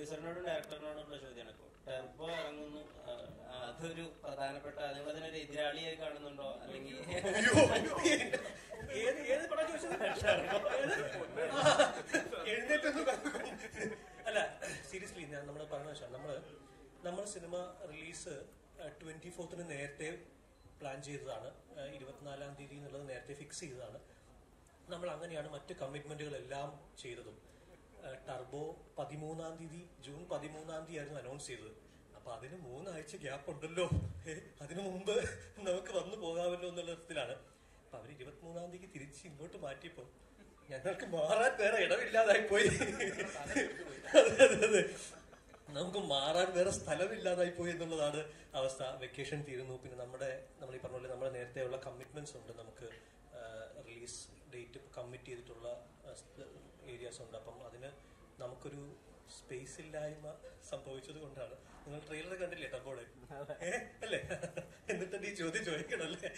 പ്രൊഡ്യൂസറിനോടും ഡയറക്ടറിനോടുള്ള ചോദ്യമാണ്. ഇപ്പോൾ ടെർബോ ഇറങ്ങുന്നു, അതൊരു പ്രധാനപ്പെട്ട അതുപോലെ തന്നെ ഒരു എതിരാളിയായി കാണുന്നുണ്ടോ? അല്ലെങ്കിൽ അല്ല, സീരിയസ്ലി ഞാൻ നമ്മൾ പറഞ്ഞ വെച്ചാൽ നമ്മൾ സിനിമ റിലീസ് 24th നേരത്തെ പ്ലാൻ ചെയ്തതാണ്. 24ാം തീയതി എന്നുള്ളത് നേരത്തെ ഫിക്സ് ചെയ്തതാണ്. നമ്മൾ അങ്ങനെയാണ് മറ്റ് കമ്മിറ്റ്മെന്റുകളെല്ലാം ചെയ്തതും. ടർബോ 13ാം തീയതി, ജൂൺ 13ാം തീയതി ആയിരുന്നു അനൗൺസ് ചെയ്തത്. അപ്പൊ അതിന് 3 ആഴ്ച ഗ്യാപ്പ് ഉണ്ടല്ലോ, അതിനു മുമ്പ് നമുക്ക് വന്നു പോകാമല്ലോ എന്നുള്ള വിധത്തിലാണ്. അപ്പൊ അവര് 23ാം തീയതി തിരിച്ച് ഇങ്ങോട്ട് മാറ്റിയപ്പോ ഞങ്ങൾക്ക് മാറാൻ വേറെ ഇടമില്ലാതായി പോയി. നമുക്ക് മാറാൻ വേറെ സ്ഥലമില്ലാതായി പോയി എന്നുള്ളതാണ് അവസ്ഥ. വെക്കേഷൻ തീരുന്നു. പിന്നെ നമ്മൾ ഈ പറഞ്ഞ പോലെ നമ്മുടെ നേരത്തെയുള്ള കമ്മിറ്റ്മെന്റ്സ് ഉണ്ട്. നമുക്ക് റിലീസ് ഡേറ്റ് കമ്മിറ്റ് ചെയ്തിട്ടുള്ള ഏരിയാസ് ഉണ്ട്. അപ്പം അതിന് നമുക്കൊരു സ്പേസ് ഇല്ലായ്മ സംഭവിച്ചത് കൊണ്ടാണ്. നിങ്ങൾ ട്രെയിലർ കണ്ടില്ലേ ടർബോയുടെ? അല്ലേ? എന്നിട്ട് ഈ ചോദ്യം ചോദിക്കണല്ലേ?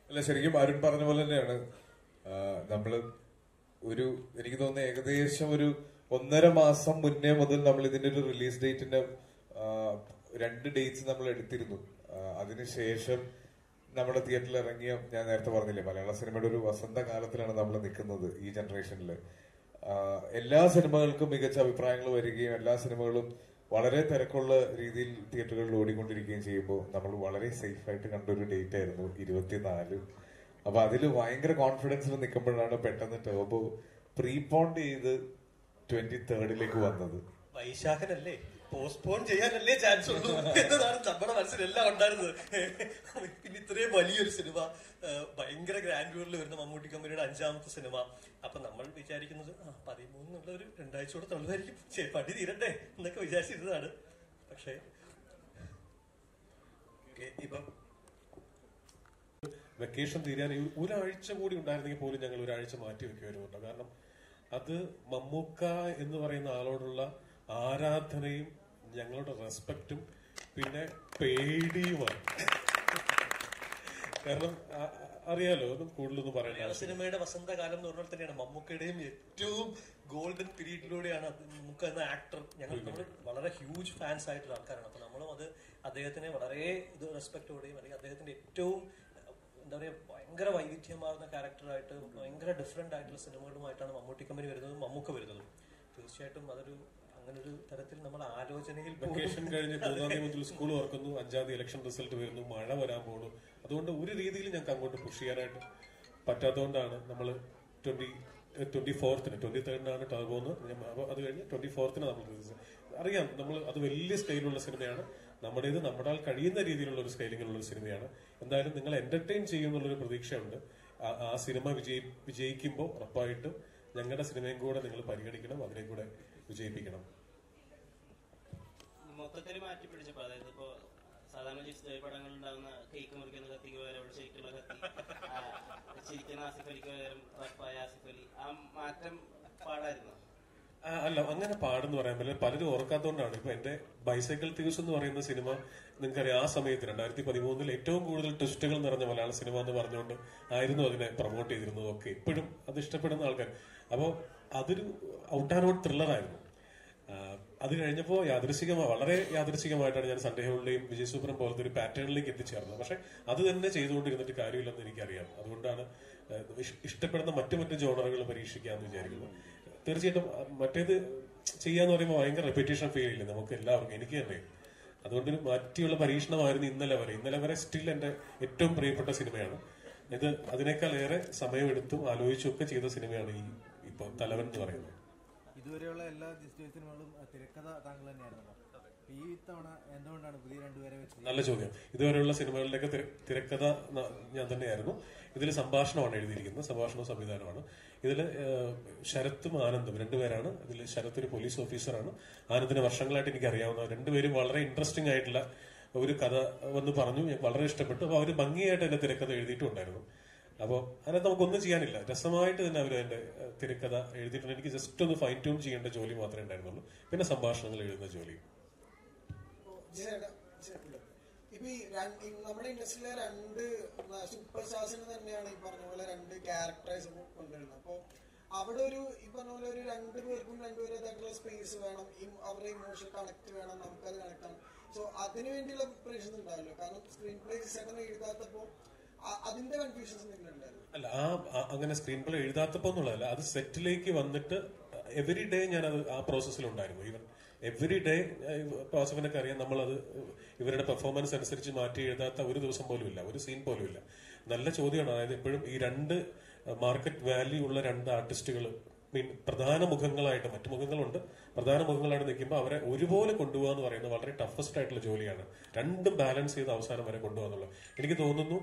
അല്ല, ശരിക്കും അരുൺ പറഞ്ഞ പോലെ തന്നെയാണ്. നമ്മള് എനിക്ക് തോന്നുന്നു ഏകദേശം ഒരു 1.5 മാസം മുന്നേ മുതൽ നമ്മൾ ഇതിന്റെ ഒരു റിലീസ് ഡേറ്റിന്റെ 2 ഡേറ്റ്സ് നമ്മൾ എടുത്തിരുന്നു. അതിനുശേഷം നമ്മുടെ തിയേറ്ററിൽ ഇറങ്ങിയ, ഞാൻ നേരത്തെ പറഞ്ഞില്ലേ, മലയാള സിനിമയുടെ ഒരു വസന്തകാലത്തിലാണ് നമ്മൾ നിൽക്കുന്നത് ഈ ജനറേഷനിൽ. എല്ലാ സിനിമകൾക്കും മികച്ച അഭിപ്രായങ്ങൾ വരികയും എല്ലാ സിനിമകളും വളരെ തിരക്കുള്ള രീതിയിൽ തിയേറ്ററുകളിൽ ഓടിക്കൊണ്ടിരിക്കുകയും ചെയ്യുമ്പോൾ നമ്മൾ വളരെ സേഫ് ആയിട്ട് കണ്ടൊരു ഡേറ്റ് ആയിരുന്നു 24. അപ്പൊ അതിൽ ഭയങ്കര കോൺഫിഡൻസിൽ നിൽക്കുമ്പോഴാണ് പെട്ടെന്ന് ടർബോ പ്രീപോണ്ട് ചെയ്ത് 23rd വന്നത്. വൈശാഖനല്ലേ, പോസ്റ്റ്പോൺ ചെയ്യാനല്ലേ ചാൻസ് ഉള്ളൂ എന്നതാണ് നമ്മുടെ മനസ്സിലെല്ലാം ഉണ്ടായിരുന്നത്. പിന്നെ ഇത്രയും വലിയൊരു സിനിമ, ഭയങ്കര ഗ്രാൻഡ്യൂറിൽ വരുന്ന മമ്മൂട്ടി കമ്പനിയുടെ 5ാമത്തെ സിനിമ. അപ്പൊ നമ്മൾ വിചാരിക്കുന്നത് 13 എന്നുള്ള ഒരു 2 ആഴ്ച കൂടെ തള്ളുമായിരിക്കും, പടി തീരട്ടെ എന്നൊക്കെ വിചാരിച്ചിരുന്നതാണ്. പക്ഷേ ഇപ്പം വെക്കേഷൻ തീരാൻ 1 ആഴ്ച കൂടി ഉണ്ടായിരുന്നെങ്കിൽ പോലും ഞങ്ങൾ 1 ആഴ്ച മാറ്റി വെക്കുമായിരുന്നു. കാരണം അത് മമ്മൂക്ക എന്ന് പറയുന്ന ആളോടുള്ള ആരാധനയും ഞങ്ങളുടെ റെസ്പെക്റ്റും പിന്നെ പേടിയുമാണ്. കാരണം അറിയാലോ, ഒന്നും കൂടുതലൊന്നും പറയാൻ. സിനിമയുടെ വസന്തകാലം എന്ന് പറഞ്ഞാൽ തന്നെയാണ് മമ്മൂക്കയുടെയും ഏറ്റവും ഗോൾഡൻ പീരീഡിലൂടെയാണ് മമ്മൂക്ക എന്ന ആക്ടർ. നമ്മൾ വളരെ ഹ്യൂജ് ഫാൻസ് ആയിട്ടുള്ള ആൾക്കാരാണ്. അപ്പൊ നമ്മളും അദ്ദേഹത്തിനെ വളരെ റെസ്പെക്റ്റോടെയും അല്ലെങ്കിൽ അദ്ദേഹത്തിന്റെ ഏറ്റവും എന്താ പറയുക, ഭയങ്കര വൈവിധ്യമാർന്ന ക്യാരക്ടറായിട്ട് ഭയങ്കര ഡിഫറെന്റ് ആയിട്ടുള്ള സിനിമകളുമായിട്ടാണ് മമ്മൂട്ടി കമ്പനി വരുന്നതും മമ്മൂക്ക വരുന്നതും. തീർച്ചയായിട്ടും അങ്ങനൊരു തരത്തിൽ നമ്മൾ ആലോചനയിൽ. വെക്കേഷൻ കഴിഞ്ഞ് 3ാം തീയതി മുതൽ സ്കൂൾ തുറക്കുന്നു, 5ാം തീയതി ഇലക്ഷൻ റിസൾട്ട് വരുന്നു, മഴ വരാൻ പോകുന്നു. അതുകൊണ്ട് ഒരു രീതിയിൽ ഞങ്ങൾക്ക് അങ്ങോട്ട് പുഷ് ചെയ്യാനായിട്ട് പറ്റാത്തതുകൊണ്ടാണ് നമ്മൾ 23rd ടർബോന്ന്. അത് കഴിഞ്ഞ് 24th നമ്മൾ റിലീസ്. അറിയാം, അത് വലിയ സ്കെയിലുള്ള സിനിമയാണ്. നമ്മുടെ കഴിയുന്ന രീതിയിലുള്ള ഒരു സ്കെയിലിംഗിലുള്ള ഒരു സിനിമയാണ്. എന്തായാലും നിങ്ങൾ എന്റർടൈൻ ചെയ്യുമെന്നുള്ളൊരു പ്രതീക്ഷയുണ്ട്. ആ സിനിമ വിജയിക്കുമ്പോൾ ഉറപ്പായിട്ടും ഞങ്ങളുടെ സിനിമയും കൂടെ നിങ്ങൾ പരിഗണിക്കണം, അതിനെ കൂടെ വിജയിപ്പിക്കണം. മൊത്തത്തിൽ മാറ്റി പിടിച്ചപ്പോ, അതായത് ഇപ്പോ സാധാരണ പടങ്ങൾ ഉണ്ടാകുന്ന കേക്ക് മുറിക്കുന്ന കത്തിക്ക് പകരം അവിടെ ശരിക്കുള്ള കത്തി, ചിരിക്കുന്ന ആസിഫ് അലിക്ക് പകരം റപ്പായ ആസിഫ് അലി, ആ മാറ്റം പാടായിരുന്നു? അല്ല, അങ്ങനെ പാടെന്ന് പറയാൻ പറ്റില്ല. പലരും ഓർക്കാത്തതുകൊണ്ടാണ്. ഇപ്പൊ എന്റെ ബൈസൈക്കിൾ തീവ്സ് എന്ന് പറയുന്ന സിനിമ നിങ്ങൾക്കറിയാം, ആ സമയത്ത് 2013 ഏറ്റവും കൂടുതൽ ട്വിസ്റ്റുകൾ നിറഞ്ഞ മലയാള സിനിമ എന്ന് പറഞ്ഞുകൊണ്ട് ആയിരുന്നു അതിനെ പ്രൊമോട്ട് ചെയ്തിരുന്നത്. ഒക്കെ ഇപ്പോഴും അത് ഇഷ്ടപ്പെടുന്ന ആൾക്കാർ. അപ്പോൾ അതൊരു ഔട്ട് ആൻഡ് ഔട്ട് ത്രില്ലറായിരുന്നു. അത് കഴിഞ്ഞപ്പോൾ വളരെ യാദൃശികമായിട്ടാണ് ഞാൻ സൺഡേ ഹോളിഡേയും വിജയ് സൂപ്പറും പോലത്തെ ഒരു പാറ്റേണിലേക്ക് എത്തിച്ചേർന്നത്. പക്ഷെ അത് തന്നെ ചെയ്തുകൊണ്ടിരുന്നിട്ട് കാര്യമില്ലെന്ന് എനിക്കറിയാം. അതുകൊണ്ടാണ് ഇഷ്ടപ്പെടുന്ന മറ്റു ജോണറുകൾ പരീക്ഷിക്കാമെന്ന് വിചാരിക്കുന്നു. തീർച്ചയായിട്ടും മറ്റേത് ചെയ്യാന്ന് പറയുമ്പോൾ ഭയങ്കര റെപ്പിറ്റേഷൻ ഫീൽ ഇല്ലേ നമുക്ക് എല്ലാവർക്കും, എനിക്ക് തന്നെ. അതുകൊണ്ടൊരു മാറ്റിയുള്ള പരീക്ഷണമായിരുന്നു ഇന്നലെ വരെ സ്റ്റിൽ എന്റെ ഏറ്റവും പ്രിയപ്പെട്ട സിനിമയാണ് ഇത്. അതിനേക്കാൾ ഏറെ സമയമെടുത്തും ആലോചിച്ചും ഒക്കെ ചെയ്ത സിനിമയാണ് ഇപ്പൊ തലവൻ എന്ന് പറയുന്നത്. ഇതുവരെയുള്ള എല്ലാ സിനിമകളും തിരക്കഥ താങ്കൾ തന്നെയായിരുന്നു. ഈ തവണ എന്തുകൊണ്ടാണ് പുതിയ 2 പേരെ വെച്ച്? നല്ല ചോദ്യം. ഇതുവരെയുള്ള സിനിമകളിലേക്ക് തിരക്കഥ ഞാൻ തന്നെയായിരുന്നു. ഇതിൽ സംഭാഷണമാണ് എഴുതിയിരിക്കുന്നത്, സംഭാഷണവും സംവിധാനമാണ്. ഇതിൽ ശരത്തും ആനന്ദും 2 പേരാണ്. ഇതിൽ ശരത്ത് ഒരു പോലീസ് ഓഫീസറാണ്, ആനന്ദിനെ വർഷങ്ങളായിട്ട് എനിക്ക് അറിയാവുന്ന. 2 പേരും വളരെ ഇൻട്രസ്റ്റിംഗ് ആയിട്ടുള്ള ഒരു കഥ വന്ന് പറഞ്ഞു, ഞാൻ വളരെ ഇഷ്ടപ്പെട്ടു. അപ്പൊ അവര് ഭംഗിയായിട്ട് എന്റെ തിരക്കഥ എഴുതിയിട്ടുണ്ടായിരുന്നു. അപ്പോൾ അതിനകത്ത് നമുക്കൊന്നും ചെയ്യാനില്ല, രസമായിട്ട് തന്നെ അവർ എന്റെ തിരക്കഥ എഴുതിയിട്ടുണ്ട്. എനിക്ക് ജസ്റ്റ് ഒന്ന് ഫൈൻ ട്യൂൺ ചെയ്യേണ്ട ജോലി മാത്രമേ ഉണ്ടായിരുന്നുള്ളൂ, പിന്നെ സംഭാഷണങ്ങൾ എഴുതുന്ന ജോലി. ഇപ്പൊ ഈ നമ്മുടെ ഇൻഡസ്ട്രിയിലെ 2 സൂപ്പർ സ്റ്റാർസിന് തന്നെയാണ് ഈ പറഞ്ഞ പോലെ 2 ക്യാരക്ടേഴ്സ് കൊണ്ടുവരുന്നത്. അപ്പൊ അവിടെ ഒരു ഈ പറഞ്ഞ പോലെ ഒരു രണ്ടുപേർക്കും രണ്ടുപേരേതായിട്ടുള്ള സ്പേസ് വേണം, അവരുടെ ഇമോഷൻ കണക്ട് വേണം, നമുക്കത് കണക്ട് ആണ്. സോ അതിനു വേണ്ടിയുള്ള പ്രിപ്പറേഷൻസ് ഉണ്ടാവില്ല. കാരണം സ്ക്രീൻ പ്ലേ സെക്കൻഡ് എഴുതാത്തപ്പോ അതിന്റെ കൺഫ്യൂഷൻസ് എന്തെങ്കിലും ഉണ്ടായിരുന്നു? അല്ല, അങ്ങനെ സ്ക്രീൻ പ്ലേ എഴുതാത്തപ്പോ എന്നുള്ളതല്ല, അത് സെറ്റിലേക്ക് വന്നിട്ട് എവറി ഡേ ഞാനത് ആ പ്രോസസ്സിലുണ്ടായിരുന്നു. ഈവൻ എവറി ഡേ വാസവനൊക്കെ അറിയാം, നമ്മളത് ഇവരുടെ പെർഫോമൻസ് അനുസരിച്ച് മാറ്റി എഴുതാത്ത ഒരു ദിവസം പോലും ഇല്ല, ഒരു സീൻ പോലും ഇല്ല. നല്ല ചോദ്യമാണ്. അതായത് എപ്പോഴും ഈ രണ്ട് മാർക്കറ്റ് വാല്യൂ ഉള്ള രണ്ട് ആർട്ടിസ്റ്റുകൾ പ്രധാന മുഖങ്ങളായിട്ട്, മറ്റു മുഖങ്ങളുണ്ട്, പ്രധാന മുഖങ്ങളായിട്ട് നിൽക്കുമ്പോൾ അവരെ ഒരുപോലെ കൊണ്ടുപോകുക എന്ന് പറയുന്നത് വളരെ ടഫസ്റ്റ് ആയിട്ടുള്ള ജോലിയാണ്. രണ്ടും ബാലൻസ് ചെയ്ത് അവസാനം വരെ കൊണ്ടുപോകാന്നുള്ളത്. എനിക്ക് തോന്നുന്നു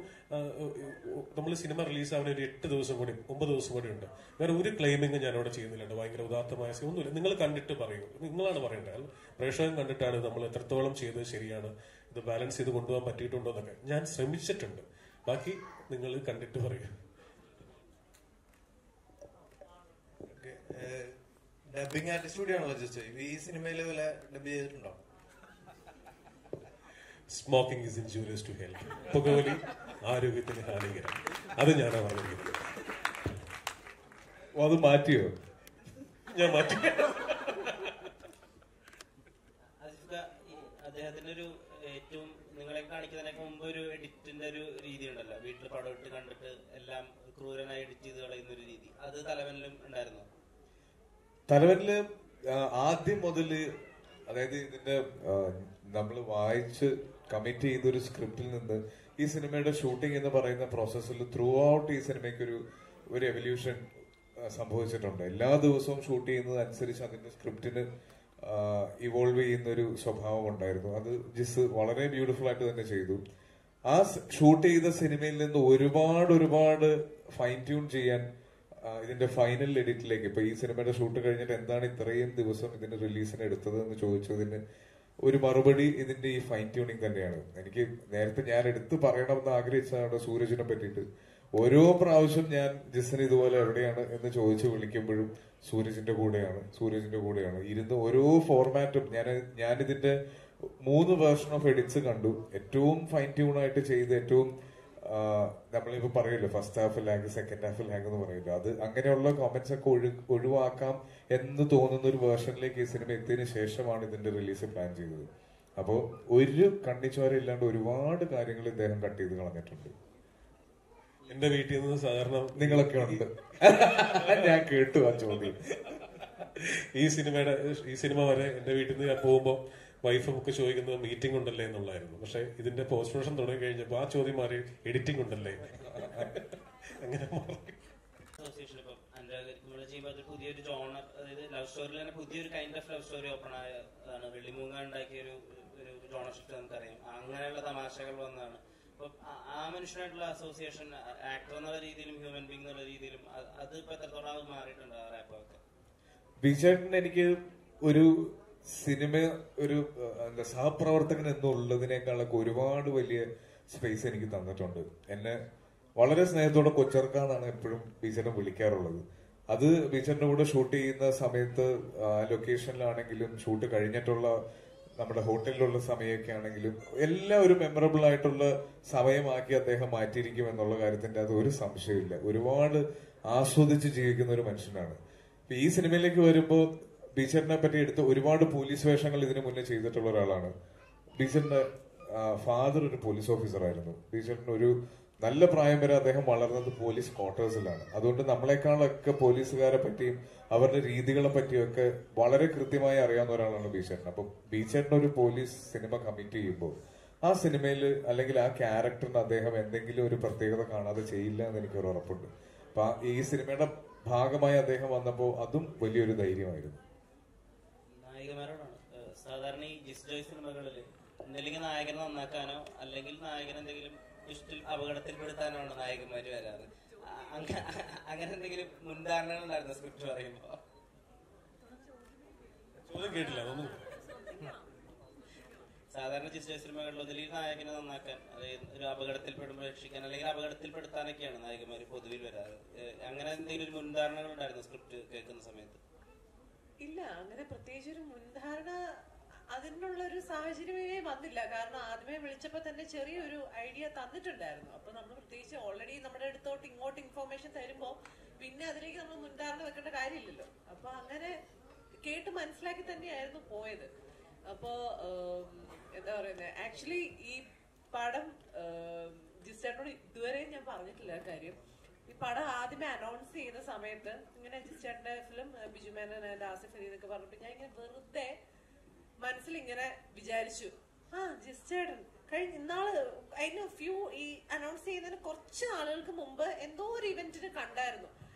നമ്മൾ സിനിമ റിലീസാവാൻ ഒരു 8 ദിവസം കൂടി 9 ദിവസം കൂടി ഉണ്ട്. വേറെ ഒരു ക്ലെയിമിങ് ഞാൻ അവിടെ ചെയ്യുന്നില്ല. ഭയങ്കര ഉദാത്തമായ ഒന്നുമില്ല. നിങ്ങൾ കണ്ടിട്ട് പറയൂ, നിങ്ങളാണ് പറയേണ്ടത്. പ്രേക്ഷകൻ കണ്ടിട്ടാണ് നമ്മൾ എത്രത്തോളം ചെയ്തത് ശരിയാണ്, ഇത് ബാലൻസ് ചെയ്ത് കൊണ്ടുപോകാൻ പറ്റിയിട്ടുണ്ടോ എന്നൊക്കെ. ഞാൻ ശ്രമിച്ചിട്ടുണ്ട്, ബാക്കി നിങ്ങൾ കണ്ടിട്ട് പറയൂ. ഡബിങ് ആർട്ടിസ്റ്റ് കൂടിയാണല്ലോ ജസ്റ്റ്. ഈ സിനിമയിൽ വല്ല ഡബ് ചെയ്തിട്ടുണ്ടോ? Smoking is injurious to health. പുകവലി ആരോഗ്യത്തിന് ഹാനികരം. അത് ഞാനാ പറഞ്ഞിരിക്കുന്നത്. അത് മാറ്റിയോ? ഞാൻ മാറ്റി. അദ്ദേഹത്തിന്റെ ഒരു ഏറ്റവും നിങ്ങളെ കാണിക്കുന്നതിനൊക്കെ മുമ്പ് ഒരു എഡിറ്റിന്റെ ഒരു രീതി ഉണ്ടല്ലോ, വീട്ടിൽ പടം ഇട്ട് കണ്ടിട്ട് എല്ലാം ക്രൂരനായി എഡിറ്റ് ചെയ്ത് കളയുന്ന ഒരു രീതി, അത് തലവനിലും ഉണ്ടായിരുന്നു? തലവനില് ആദ്യം മുതല്, അതായത് ഇതിന്റെ നമ്മൾ വായിച്ച് കമ്മിറ്റ് ചെയ്തൊരു സ്ക്രിപ്റ്റിൽ നിന്ന് ഈ സിനിമയുടെ ഷൂട്ടിംഗ് എന്ന് പറയുന്ന പ്രോസസ്സിൽ ത്രൂ ഔട്ട് ഈ സിനിമയ്ക്ക് ഒരു എവല്യൂഷൻ സംഭവിച്ചിട്ടുണ്ട്. എല്ലാ ദിവസവും ഷൂട്ട് ചെയ്യുന്നത് അനുസരിച്ച് അതിന്റെ സ്ക്രിപ്റ്റിന് ഇവോൾവ് ചെയ്യുന്ന ഒരു സ്വഭാവം ഉണ്ടായിരുന്നു. അത് ജിസ് വളരെ ബ്യൂട്ടിഫുൾ ആയിട്ട് തന്നെ ചെയ്തു. ആ ഷൂട്ട് ചെയ്ത സിനിമയിൽ നിന്ന് ഒരുപാട് ഫൈൻ ട്യൂൺ ചെയ്യാൻ ഇതിന്റെ ഫൈനൽ എഡിറ്റിലേക്ക്, ഇപ്പൊ ഈ സിനിമയുടെ ഷൂട്ട് കഴിഞ്ഞിട്ട് എന്താണ് ഇത്രയും ദിവസം ഇതിന്റെ റിലീസിന് എടുത്തത് എന്ന് ചോദിച്ചതിന് ഒരു മറുപടി ഇതിന്റെ ഈ ഫൈൻ ട്യൂണിങ് തന്നെയാണ്. എനിക്ക് നേരത്തെ ഞാൻ എടുത്തു പറയണമെന്ന് ആഗ്രഹിച്ചതാണ് സൂരജിനെ പറ്റിയിട്ട്. ഓരോ പ്രാവശ്യം ഞാൻ ജിസിന് ഇതുപോലെ എവിടെയാണ് എന്ന് ചോദിച്ചു വിളിക്കുമ്പോഴും സൂരജിന്റെ കൂടെയാണ് ഇരുന്ന് ഓരോ ഫോർമാറ്റും ഞാനിതിന്റെ 3 വേർഷൻ ഓഫ് എഡിറ്റ്സ് കണ്ടു. ഏറ്റവും ഫൈൻ ട്യൂൺ ആയിട്ട് ചെയ്ത്, ഏറ്റവും നമ്മളിപ്പോ പറയല്ലോ first half lag second half lag എന്ന് പറയില്ല, അത് അങ്ങനെയുള്ള കമന്റ്സ് ഒക്കെ ഒഴിവാക്കാം എന്ന് തോന്നുന്ന ഒരു വേർഷനിലേക്ക് ഈ സിനിമ എത്തിയതിനു ശേഷമാണ് ഇതിന്റെ റിലീസ് പ്ലാൻ ചെയ്തത്. അപ്പോ ഒരു കണ്ണിച്ചോരയില്ലാണ്ട് ഒരുപാട് കാര്യങ്ങൾ ഇദ്ദേഹം കട്ട് ചെയ്ത് കളഞ്ഞിട്ടുണ്ട്. എന്റെ വീട്ടിൽ നിന്ന് സാധാരണ നിങ്ങളൊക്കെ ഉണ്ട്. ഞാൻ കേട്ടു ആ ചോദ്യം. ഈ സിനിമ വരെ എന്റെ വീട്ടിൽ നിന്ന് ഞാൻ പോകുമ്പോ വൈഫും ഒക്കെ ചോദിക്കുന്നത് മീറ്റിംഗ് ഉണ്ടല്ലേ എന്നുള്ളായിരുന്നു. പക്ഷെ ഇതിന്റെ പോസ്റ്റ് പ്രൊഡക്ഷൻ തുടങ്ങി കഴിഞ്ഞപ്പോ ആ ചോദ്യം മാറി എഡിറ്റിംഗ് ഉണ്ടല്ലേ അങ്ങനെ മാറി. പുതിയൊരു ജോണർ, അതായത് ലവ് സ്റ്റോറിയിൽ തന്നെ പുതിയൊരു kind of love story open ആയതാണ്. വെള്ളിമൂങ്ങ ഉണ്ടാക്കിയ ഒരു ജോണർ ഷിഫ്റ്റ് നമുക്കറിയാം. അങ്ങനെയുള്ള തമാശകൾ വന്നതാണ്. അപ്പൊ ആ മനുഷ്യനായിട്ടുള്ള അസോസിയേഷൻ ആക്ടർ എന്നുള്ള രീതിയിലും ഹ്യൂമൻ ബീങ് എന്നുള്ള രീതിയിലും അത് ഇപ്പൊ എത്രത്തോളം മാറിയിട്ടുണ്ട് ആ റാപ്പൊക്കെ? ബിജേട്ടൻ എനിക്ക് ഒരു സിനിമ ഒരു എന്താ സഹപ്രവർത്തകൻ എന്നുള്ളതിനേക്കാളൊക്കെ ഒരുപാട് വലിയ സ്പേസ് എനിക്ക് തന്നിട്ടുണ്ട്. എന്നെ വളരെ സ്നേഹത്തോടെ കൊച്ചർക്കാന്നാണ് എപ്പോഴും ബിജേട്ടൻ വിളിക്കാറുള്ളത്. അത് ബിജേട്ടന്റെ കൂടെ ഷൂട്ട് ചെയ്യുന്ന സമയത്ത് ലൊക്കേഷനിലാണെങ്കിലും ഷൂട്ട് കഴിഞ്ഞിട്ടുള്ള നമ്മുടെ ഹോട്ടലിലുള്ള സമയമൊക്കെ ആണെങ്കിലും എല്ലാം ഒരു മെമ്മറബിൾ ആയിട്ടുള്ള സമയമാക്കി അദ്ദേഹം മാറ്റിയിരിക്കും എന്നുള്ള കാര്യത്തിന്റെ അത് ഒരു സംശയമില്ല. ഒരുപാട് ആസ്വദിച്ച് ജീവിക്കുന്ന ഒരു മനുഷ്യനാണ്. ഈ സിനിമയിലേക്ക് വരുമ്പോ ബീച്ചറിനെ പറ്റി എടുത്ത് ഒരുപാട് പോലീസ് വേഷങ്ങൾ ഇതിനു മുന്നേ ചെയ്തിട്ടുള്ള ഒരാളാണ്. ബീച്ചറിന്റെ ഫാദർ ഒരു പോലീസ് ഓഫീസർ ആയിരുന്നു. ബീച്ചറിന് ഒരു നല്ല പ്രായം വരെ അദ്ദേഹം വളർന്നത് പോലീസ് ക്വാർട്ടേഴ്സിലാണ്. അതുകൊണ്ട് നമ്മളെക്കാളൊക്കെ പോലീസുകാരെ പറ്റിയും അവരുടെ രീതികളെ പറ്റിയൊക്കെ വളരെ കൃത്യമായി അറിയാവുന്ന ഒരാളാണ് ബീച്ചറിന്. അപ്പൊ ബീച്ചറിന് ഒരു പോലീസ് സിനിമ കമ്മിറ്റ് ചെയ്യുമ്പോൾ ആ സിനിമയിൽ അല്ലെങ്കിൽ ആ ക്യാരക്ടറിന് അദ്ദേഹം എന്തെങ്കിലും ഒരു പ്രത്യേകത കാണാതെ ചെയ്യില്ല എന്ന് എനിക്കൊരു ഉറപ്പുണ്ട്. അപ്പൊ ഈ സിനിമയുടെ ഭാഗമായി അദ്ദേഹം വന്നപ്പോൾ അതും വലിയൊരു ധൈര്യമായിരുന്നു. നായികമാരോടാണ് സാധാരണ ഈ ജിസ് ജോയ് സിനിമകളിൽ ഒന്നല്ലെങ്കിൽ നായകനെ നന്നാക്കാനോ അല്ലെങ്കിൽ നായകൻ എന്തെങ്കിലും ഇഷ്ടത്തിൽ അപകടത്തിൽപ്പെടുത്താനാണ് നായകന്മാര് വരാറ്. അങ്ങനെ എന്തെങ്കിലും മുൻധാരണകൾ ഉണ്ടായിരുന്നു സ്ക്രിപ്റ്റ് പറയുമ്പോ? സാധാരണ ജിസ് ജോയ് സിനിമകളിൽ ഒന്നില്ലെങ്കിൽ നായകനെ നന്നാക്കാൻ, അതായത് ഒരു അപകടത്തിൽപ്പെടുമ്പോൾ രക്ഷിക്കാൻ അല്ലെങ്കിൽ അപകടത്തിൽപ്പെടുത്താനൊക്കെയാണ് നായകന്മാര് പൊതുവിൽ വരാറ്. അങ്ങനെ എന്തെങ്കിലും ഒരു മുൻധാരണകൾ ഉണ്ടായിരുന്നു സ്ക്രിപ്റ്റ് കേൾക്കുന്ന സമയത്ത്? ഇല്ല, അങ്ങനെ പ്രത്യേകിച്ച് ഒരു മുൻധാരണ അതിനുള്ള ഒരു സാഹചര്യമേ വന്നില്ല. കാരണം ആദ്യമേ വിളിച്ചപ്പോ തന്നെ ചെറിയൊരു ഐഡിയ തന്നിട്ടുണ്ടായിരുന്നു. അപ്പൊ നമ്മൾ പ്രത്യേകിച്ച് ഓൾറെഡി നമ്മുടെ അടുത്തോട്ട് ഇങ്ങോട്ട് ഇൻഫോർമേഷൻ തരുമ്പോ പിന്നെ അതിലേക്ക് നമ്മൾ മുൻധാരണ വെക്കേണ്ട കാര്യമില്ലല്ലോ. അപ്പൊ അങ്ങനെ കേട്ട് മനസ്സിലാക്കി തന്നെയായിരുന്നു പോയത്. അപ്പോ എന്താ പറയുന്നത്, ആക്ച്വലി ഈ പടം ജിസ്റ്റേട്ടനോട് ഇതുവരെയും ഞാൻ പറഞ്ഞിട്ടില്ല കാര്യം. ഈ പടം ആദ്യമേ അനൗൺസ് ചെയ്ത സമയത്ത് ഇങ്ങനെ ജിസ്റ്റേട്ടന്റെ ഫിലിം ബിജു മേനോൻ ആൻഡ് ആസിഫ് അലി എന്നൊക്കെ പറഞ്ഞപ്പോ ഞാൻ ഇങ്ങനെ വെറുതെ മനസ്സിലിങ്ങനെ വിചാരിച്ചു, ജിസ്റ്റേട്ടൻ കഴിഞ്ഞ ഇന്നാള് അതിന് ഈ അനൗൺസ് ചെയ്യുന്നതിന് കുറച്ച് നാളുകൾക്ക് മുമ്പ് എന്തോ ഒരു ഇവന്റിന് കണ്ടായിരുന്നു.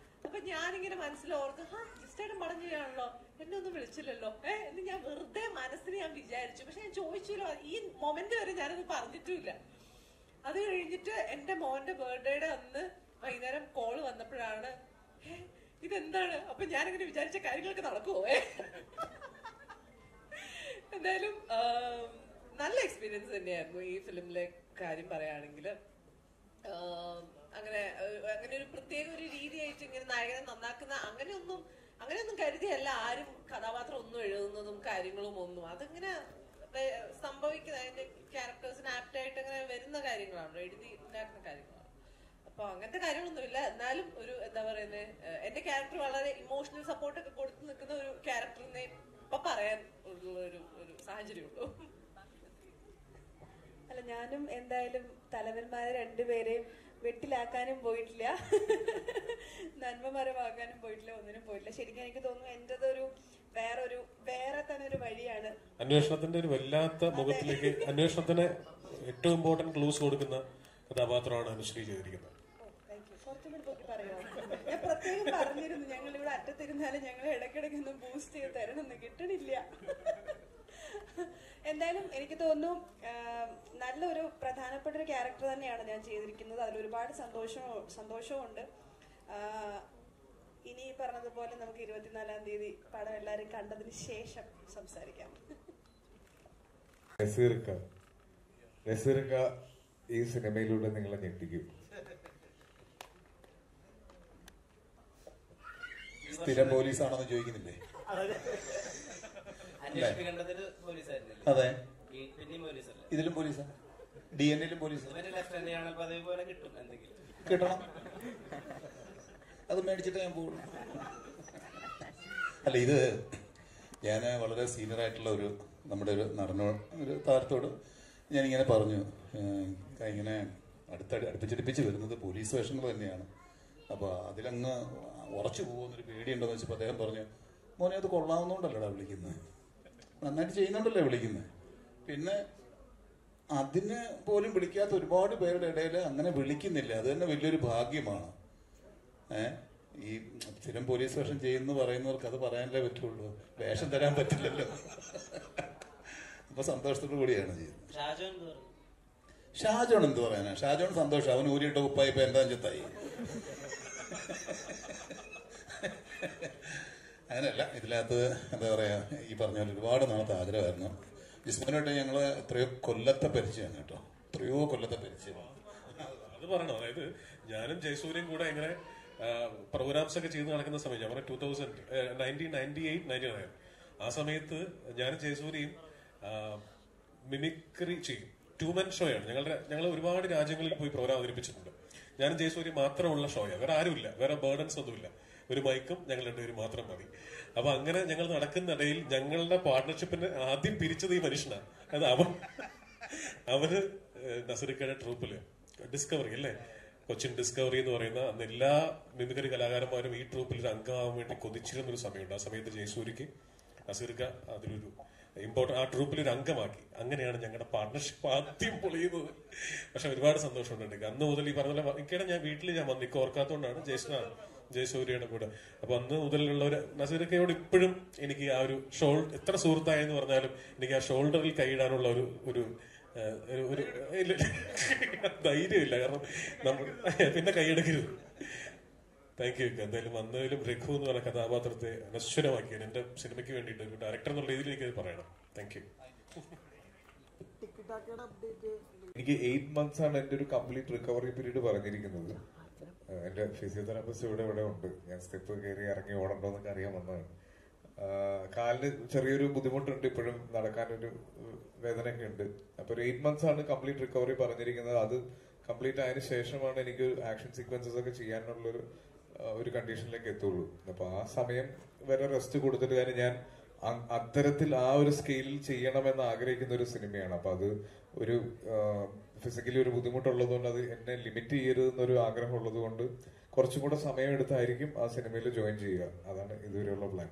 അപ്പൊ ഞാനിങ്ങനെ മനസ്സിലോർത്ത് ജിസ്റ്റേട്ടൻ പടം ചെയ്യാണല്ലോ, എന്നെ ഒന്നും വിളിച്ചില്ലല്ലോ എന്ന് ഞാൻ വെറുതെ മനസ്സിന് ഞാൻ വിചാരിച്ചു. പക്ഷെ ഞാൻ ചോദിച്ചില്ലോ, ഈ മൊമെന്റ് വരെ ഞാനത് പറഞ്ഞിട്ടുമില്ല. അത് കഴിഞ്ഞിട്ട് എന്റെ മോന്റെ ബർത്ത്ഡേയുടെ അന്ന് വൈകുന്നേരം കോള് വന്നപ്പോഴാണ് ഇതെന്താണ്. അപ്പൊ ഞാനിങ്ങനെ വിചാരിച്ച കാര്യങ്ങളൊക്കെ നടക്കുവോ. എന്തായാലും നല്ല എക്സ്പീരിയൻസ് തന്നെയായിരുന്നു ഈ ഫിലിമിലെ കാര്യം പറയുകയാണെങ്കിൽ. അങ്ങനെ ഒരു പ്രത്യേക ഒരു രീതിയായിട്ട് ഇങ്ങനെ നായകനെ നന്നാക്കുന്ന അങ്ങനെയൊന്നും കരുതിയല്ല ആരും കഥാപാത്രം ഒന്നും എഴുതുന്നതും കാര്യങ്ങളും ഒന്നും. അതിങ്ങനെ സംഭവിക്കുന്ന അതിന്റെ ക്യാരക്ടേഴ്സിന് ആപ്റ്റായിട്ട് അങ്ങനെ വരുന്ന കാര്യങ്ങളാണ്, എഴുതി ഉണ്ടാക്കുന്ന കാര്യങ്ങളാണ്. അപ്പൊ അങ്ങനത്തെ കാര്യങ്ങളൊന്നുമില്ല. എന്നാലും ഒരു എന്താ പറയുന്നത്, എന്റെ ക്യാരക്ടർ വളരെ ഇമോഷണൽ സപ്പോർട്ടൊക്കെ കൊടുത്തു നിൽക്കുന്ന ഒരു ക്യാരക്ടറിനെ ഇപ്പൊ പറയാൻ ഉള്ള ഒരു സാഹചര്യമുള്ളൂ. അല്ല, ഞാനും എന്തായാലും തലവന്മാരെ രണ്ടുപേരെയും വെട്ടിലാക്കാനും പോയിട്ടില്ല, നന്മമരമാക്കാനും പോയിട്ടില്ല, ഒന്നിനും പോയിട്ടില്ല. ശരിക്കും എനിക്ക് തോന്നുന്നു എന്റേതൊരു വേറെ തന്നെ ഒരു വഴിയാണ്. അന്വേഷണത്തിന്റെ ഒരു വല്ലാത്ത മുഖത്തിലേക്ക് അന്വേഷണത്തിന് ഏറ്റവും ഇമ്പോർട്ടന്റ് ക്ലൂസ് കൊടുക്കുന്ന കഥാപാത്രമാണ് അനുശ്രീ ചെയ്തിരിക്കുന്നത്. കുറച്ചുകൂടി പൊക്കി പറയുമോ? ഞാൻ പ്രത്യേകം പറഞ്ഞിരുന്നു, ഞങ്ങൾ ഇവിടെ അറ്റത്തിരുന്നാലും ഞങ്ങൾ ഇടയ്ക്കിടയ്ക്കൊന്നും ബൂസ്റ്റ് ചെയ്ത് തരണമെന്ന് കിട്ടണില്ല. എന്തായാലും എനിക്ക് തോന്നുന്നു നല്ലൊരു പ്രധാനപ്പെട്ട ഒരു ക്യാരക്ടർ തന്നെയാണ് ഞാൻ ചെയ്തിരിക്കുന്നത്. അതിൽ ഒരുപാട് സന്തോഷമുണ്ട്. ഇനി പറഞ്ഞതുപോലെ നമുക്ക് 24-ാം തീയതി പടം എല്ലാവരും കണ്ടതിന് ശേഷം സംസാരിക്കാം. നസീർക്ക ഈ സിനിമയിലൂടെ നിങ്ങളെ ഞെട്ടിക്കും. സ്ഥിരം പോലീസാണെന്ന് ചോദിക്കുന്നില്ലേ? അതെ, ഇതിലും പോലീസാ, DNA-ലും പോലീസാ. കിട്ടണം, അത് മേടിച്ചിട്ട് ഞാൻ പോകും. അല്ല, ഇത് ഞാൻ വളരെ സീനിയർ ആയിട്ടുള്ള നമ്മുടെ ഒരു ഒരു താരത്തോട് ഞാനിങ്ങനെ പറഞ്ഞു, ഇങ്ങനെ അടുപ്പിച്ചടുപ്പിച്ച് വരുന്നത് പോലീസ് വേഷങ്ങൾ തന്നെയാണ്, അപ്പോൾ അതിലങ്ങ് ഉറച്ചു പോകുന്നൊരു പേടിയുണ്ടോയെന്ന് വെച്ചപ്പോൾ അദ്ദേഹം പറഞ്ഞു, മോനെ അത് കൊള്ളാവുന്നതുകൊണ്ടല്ലടാ വിളിക്കുന്നത്, നന്നായിട്ട് ചെയ്യുന്നുണ്ടല്ലേ വിളിക്കുന്നത്. പിന്നെ അതിന് പോലും വിളിക്കാത്ത ഒരുപാട് പേരുടെ ഇടയിൽ അങ്ങനെ വിളിക്കുന്നില്ല, അത് തന്നെ വലിയൊരു ഭാഗ്യമാണ്. ഈ സ്ഥിരം പോലീസ് വേഷം ചെയ്യുന്നു പറയുന്നവർക്ക് അത് പറയാനല്ലേ പറ്റുള്ളൂ, വേഷം തരാൻ പറ്റില്ലല്ലോ. അപ്പൊ സന്തോഷത്തോടു കൂടിയാണ് ചെയ്യുന്നത്. ഷാജോൺ എന്ത് പറയാനാ? ഷാജോൺ സന്തോഷം, അവൻ ഊരിയിട്ട് ഉപ്പായി ഇപ്പൊ എന്താ ചെത്തായി. അങ്ങനെയല്ല, ഇതിനകത്ത് എന്താ പറയാ, ഈ പറഞ്ഞ പോലെ ഒരുപാട് നാളത്തെ ആഗ്രഹമായിരുന്നു. ജിസ്മനായിട്ട് ഞങ്ങള് എത്രയോ കൊല്ലത്തെ പരിചയമാണ് കേട്ടോ, എത്രയോ കൊല്ലത്തെ പരിചയമാണ്. അത് പറയണം. അതായത് ഞാനും ജയസൂര്യയും കൂടെ ഇങ്ങനെ പ്രോഗ്രാംസ് ഒക്കെ ചെയ്ത് നടക്കുന്ന സമയം, ഞാൻ പറഞ്ഞ 1998-99 ആ സമയത്ത് ഞാനും ജയസൂര്യയും മിമിക്രി ചെയ്യും. 2-man ഷോയാണ്. ഞങ്ങൾ ഒരുപാട് രാജ്യങ്ങളിൽ പോയി പ്രോഗ്രാം അവതരിപ്പിച്ചിട്ടുണ്ട്. ഞാനും ജയസൂര്യ മാത്രമുള്ള ഷോയാണ്, വേറെ ആരുമില്ല, വേറെ ബേർഡൻസ് ഒന്നുമില്ല, ഒരു മൈക്കും ഞങ്ങൾ രണ്ടുപേരും മാത്രം മതി. അപ്പൊ അങ്ങനെ ഞങ്ങൾ നടക്കുന്നിടയിൽ ഞങ്ങളുടെ പാർട്ട്ണർഷിപ്പിന് ആദ്യം പിരിച്ചത് ഈ മനുഷ്യനാണ്. അത് അവര് നസീർക്കയുടെ ട്രൂപ്പില് ഡിസ്കവറി അല്ലേ, കൊച്ചിൻ ഡിസ്കവറി എന്ന് പറയുന്ന അന്ന് എല്ലാ മിമിക്രി കലാകാരന്മാരും ഈ ട്രൂപ്പിൽ ഒരു അംഗമാവാൻ വേണ്ടി കൊതിച്ചിരുന്നൊരു സമയമുണ്ട്. ആ സമയത്ത് ജയസൂര്യക്ക് നസീർക്ക അതിലൊരു ആ ട്രൂപ്പിൽ ഒരു അംഗമാക്കി. അങ്ങനെയാണ് ഞങ്ങളുടെ പാർട്ണർഷിപ്പ് ആദ്യം പൊളിയുന്നത്. പക്ഷെ ഒരുപാട് സന്തോഷമുണ്ട്. അന്ന് മുതൽ ഈ പറഞ്ഞ എനിക്കാണ്, ഞാൻ വീട്ടിൽ ഞാൻ വന്ന് ഓർക്കാത്തോണ്ടാണ് ജയസൂര്യയുടെ കൂടെ. അപ്പൊ അന്ന് മുതലുള്ള ഒരു നസീർക്കയോട് ഇപ്പോഴും എനിക്ക് ആ ഒരു എത്ര സുഹൃത്തായെന്ന് പറഞ്ഞാലും എനിക്ക് ആ ഷോൾഡറിൽ കൈയിടാനുള്ള ഒരു ധൈര്യമില്ല. കാരണം നമ്മൾ പിന്നെ കൈയെടുക്കരുത്. Thank you. എന്തായാലും വന്നതിലും രഘു എന്ന് പറഞ്ഞ കഥാപാത്രത്തെ അനശ്വരമാക്കിയാണ് എന്റെ സിനിമയ്ക്ക് വേണ്ടിയിട്ട് ഒരു ഡയറക്ടർ എന്നുള്ള രീതിയിലേക്ക് അത് പറയണം. Thank you. എനിക്ക് 8 months ആണ് എന്റെ ഒരു കംപ്ലീറ്റ് റിക്കവറി പീരീഡ് പറഞ്ഞിരിക്കുന്നത്. എന്റെ ഫിസിയോതെറാപ്പിസ്റ്റ് ഇവിടെ ഉണ്ട്. ഞാൻ സ്റ്റെപ്പ് കയറി ഇറങ്ങി ഓടണ്ടോന്നൊക്കെ അറിയാൻ വന്നതാണ്. കാലിന് ചെറിയൊരു ബുദ്ധിമുട്ടുണ്ട്, ഇപ്പോഴും നടക്കാനൊരു വേദനയൊക്കെ ഉണ്ട്. അപ്പൊ ഒരു 8 months ആണ് കംപ്ലീറ്റ് റിക്കവറി പറഞ്ഞിരിക്കുന്നത്. അത് കംപ്ലീറ്റ് ആയതിനു ശേഷമാണ് എനിക്ക് ആക്ഷൻ സീക്വൻസസ് ഒക്കെ ചെയ്യാനുള്ളൊരു ഒരു കണ്ടീഷനിലേക്ക് എത്തുള്ളൂ. അപ്പൊ ആ സമയം വരെ റെസ്റ്റ് കൊടുത്തിട്ട്, കാര്യം ഞാൻ അത്തരത്തിൽ ആ ഒരു സ്കെയിലിൽ ചെയ്യണമെന്ന് ആഗ്രഹിക്കുന്ന ഒരു സിനിമയാണ്. അപ്പൊ അത് ഒരു ഫിസിക്കലി ഒരു ബുദ്ധിമുട്ടുള്ളതുകൊണ്ട് അത് എന്നെ ലിമിറ്റ് ചെയ്യരുതെന്നൊരു ആഗ്രഹം ഉള്ളത് കൊണ്ട് കുറച്ചും കൂടെ സമയം എടുത്തായിരിക്കും ആ സിനിമയിൽ ജോയിൻ ചെയ്യുക. അതാണ് ഇതുവരെയുള്ള പ്ലാൻ.